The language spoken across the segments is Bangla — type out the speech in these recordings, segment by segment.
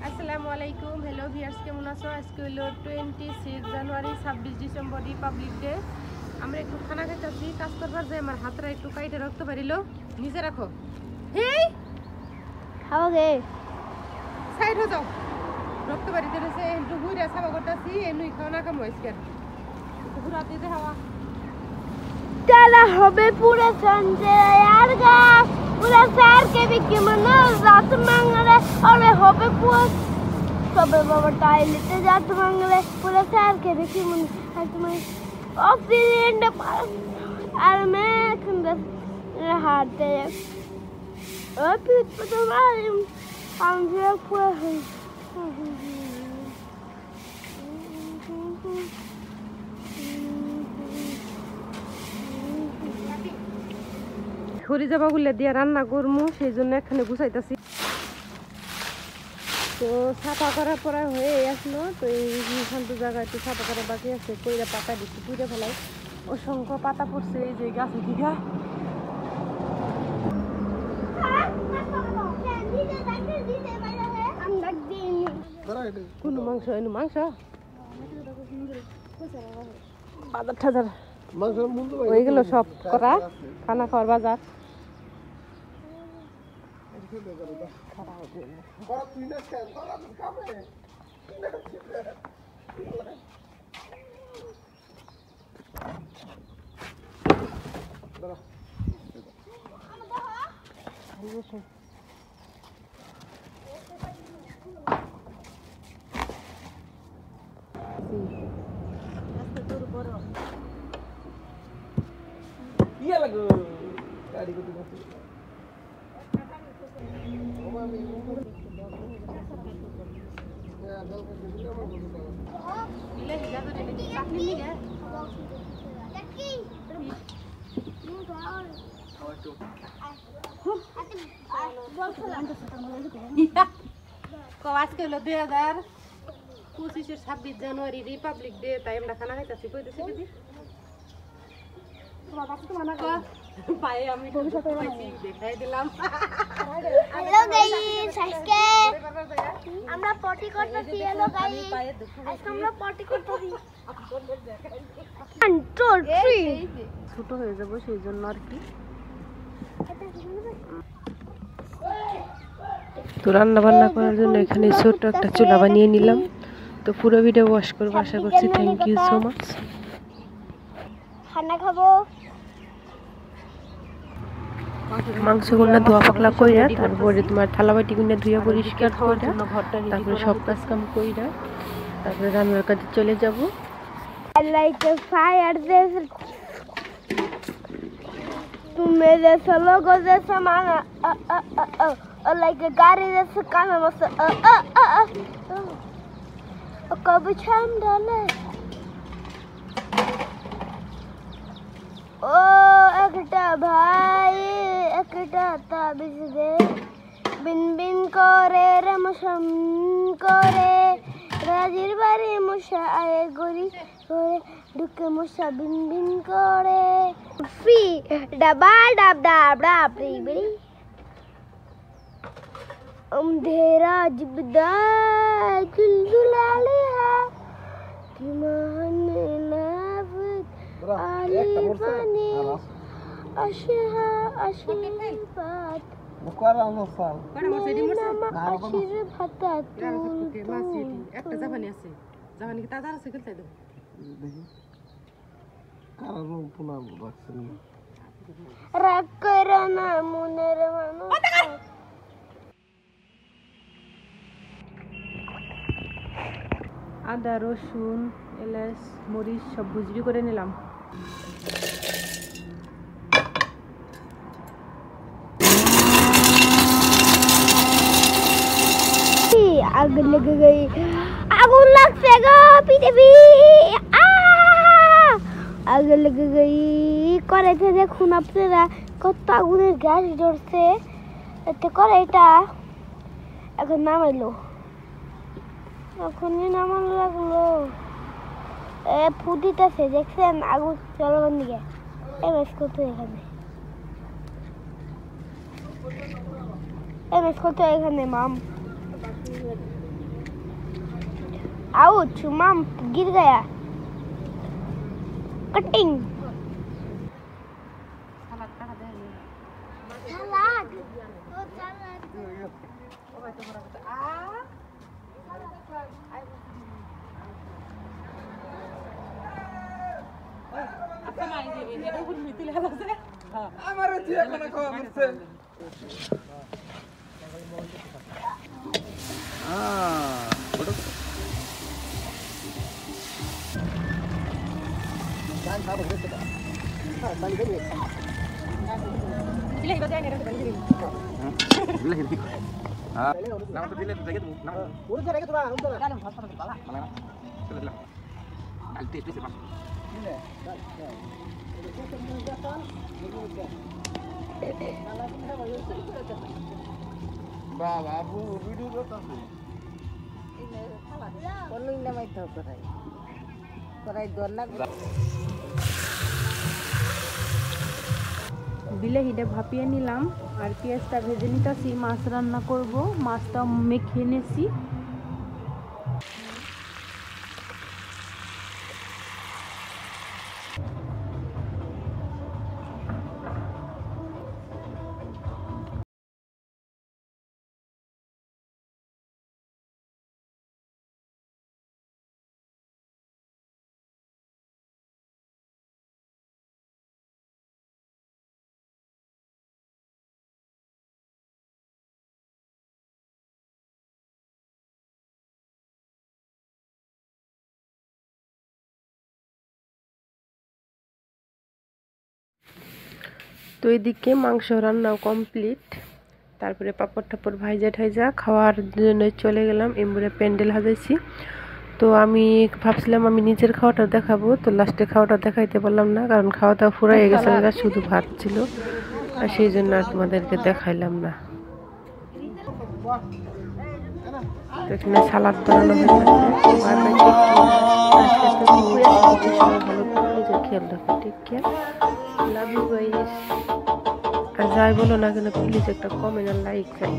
আসসালামু আলাইকুম, হ্যালো ভিউয়ার্স, কেমন আছো? আজকে হলো 26 জানুয়ারি 26 ডিসেম্বর রিপাবলিক ডে। আমরা একটু খানা খাইতেছি, কাজ করবার যে আমার হাতটা একটু কাইটে রাখতে পারিল, নিচে রাখো। হেই খাওয়াগে সাইড হয়ে যাও, রাখতে পারি তো সে একটু ঘুরে সাবা করতেছি, এমনি খাওয়া না কাম হয়েছে একটু ঘুরা দিতে হাওয়া चला হবে पूरा संजय यार का पूरा शहर के भी कि मना रात मंगले और হবে पूरा सब बाबा टाइल लेते जात मंगले पूरा शहर के भी कि मन आज मैं ऑफिस और मैं खंडर हाथे अभी तो हम जो पूरा খড়ি জাবাগুলো দিয়ে রান্না করবো, সেই জন্য এখানে গুছাইতেছি। তো সাফা করার পরে হয়ে আসলো, তো এই শান্ত জায়গা একটু সাফা করা বাকি আছে। কইরা পাতা দিচ্ছি, পুড়ে ফেলাই, অসংখ্য পাতা পড়ছে এই যে গাছে দিঘা। কোন মাংস এনে মাংস বাজার টাজার ওইগুলো সব করা, খানা খাওয়ার বাজার। আজকে হলো 2025 26 জানুয়ারি রিপাবলিক ডে, তাই আমরা খানা খাইতেছি। কইতেছি দিদি পায়ে আমি দেখাই দিলাম। হ্যালো গাইস, আজকে আমরা পটি করতেছি। হ্যালো গাইস, আজকে আমরা পটি করতেছি। কন্ট্রোল ফ্রি ছোট হয়ে যাব, সেই জন্য আর কি। তো রান্না বান্না করার জন্য এখানে ছোট একটা চুলা বানিয়ে নিলাম। তো পুরো ভিডিও ওয়াশ করবো, আশা করছি। Thank you so much. খানা খাবো, মাংসগুলো ধোয়া পাকলা কইরা, তারপরে তোমার থালা বাটি গুলো ধুয়ে পরিষ্কার কইরা, তারপরে সব কাজ কাম কইরা, তারপরে রান্নার কাজে চলে যাব। লাইক ফায়ার দিস তুমি जैसा लोगों जैसा माना लाइक गाड़ी जैसा काना मस्त कभी छाम डाले ও একটা ভাই একটা তাবিজ দে বিন বিন করে রমশম করে রাজির বাড়ি মশা আয়ে গরি করে ঢুকে মশা বিন বিন করে ফি ডাবা ডাব ডাব ডাব রিবি अंधेरा जिबदा जुलजुलाले हा किमान नाफत आलिफानी अशहा अशफात मुकारानो साल अशिर भाता একটা জাপানি আছে, জাপানি কি তাজা আছে খেলতে দাও দেখি কারণ পুনা রাখছেন রাগ করে না মনের মানুষ। আদা, রসুন, এলাচ, মরিচ সব ভুজরি করে নিলাম। आग लग गई, आगुन लगसे गो पृथ्वी आग लग गई करे थे। দেখুন আপনারা কত আগুনের গ্যাস জ্বলছে, এতে করে এটা এখন নামাইলো, এখনই নামানো লাগলো। ফুটিতেছে দেখছেন আগুন চলবার দিকে এবার করতে এখানে एम इसको तो एक है माम आउच माम गिर गया कटिंग सलाद तो বাবু ভিডিও করতেছে বিলাহিটা ভাপিয়ে নিলাম আর পেঁয়াজটা ভেজে নিতেছি মাছ রান্না করব মাছটা মেখে নিয়েছি তো এদিকে মাংস রান্নাও কমপ্লিট তারপরে পাপড় টাপড় ভাইজা ঠাইজা খাওয়ার জন্য চলে গেলাম এমবুরে প্যান্ডেল সাজাইছি তো আমি ভাবছিলাম আমি নিজের খাওয়াটা দেখাবো তো লাস্টে খাওয়াটা দেখাইতে পারলাম না কারণ খাওয়া দাওয়া ফুরাই গেছে শুধু ভাত ছিল আর সেই জন্য আর তোমাদেরকে দেখাইলাম না তো এখানে সালাদ বানানো হয়েছে খেয়াল রাখো ঠিক কেয়ার লাভ ইউ গাইস আর যাই বলো না কেন প্লিজ একটা কমেন্ট আর লাইক চাই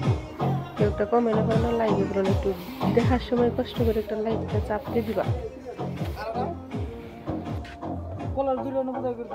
কেউ একটা কমেন্ট করে না লাইক এগুলো একটু দেখার সময় কষ্ট করে একটা লাইকটা চাপতে দিবা কলার দিল না বোধহয় করে